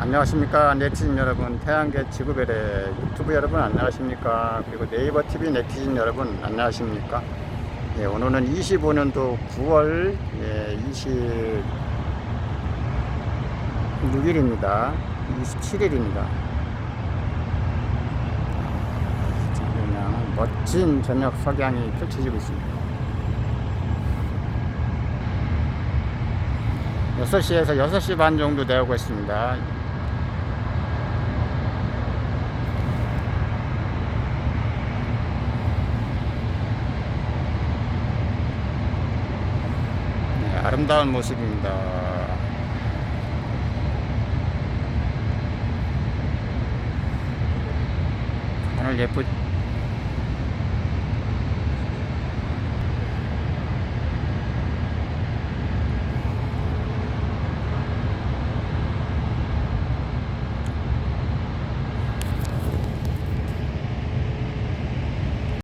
안녕하십니까 네티즌 여러분, 태양계 지구별의 유튜브 여러분 안녕하십니까. 그리고 네이버 TV 네티즌 여러분 안녕하십니까. 예, 오늘은 25년도 9월 26일입니다 27일입니다 그냥 멋진 저녁 석양이 펼쳐지고 있습니다. 6시에서 6시 반 정도 되고 있습니다. 네, 아름다운 모습입니다. 하늘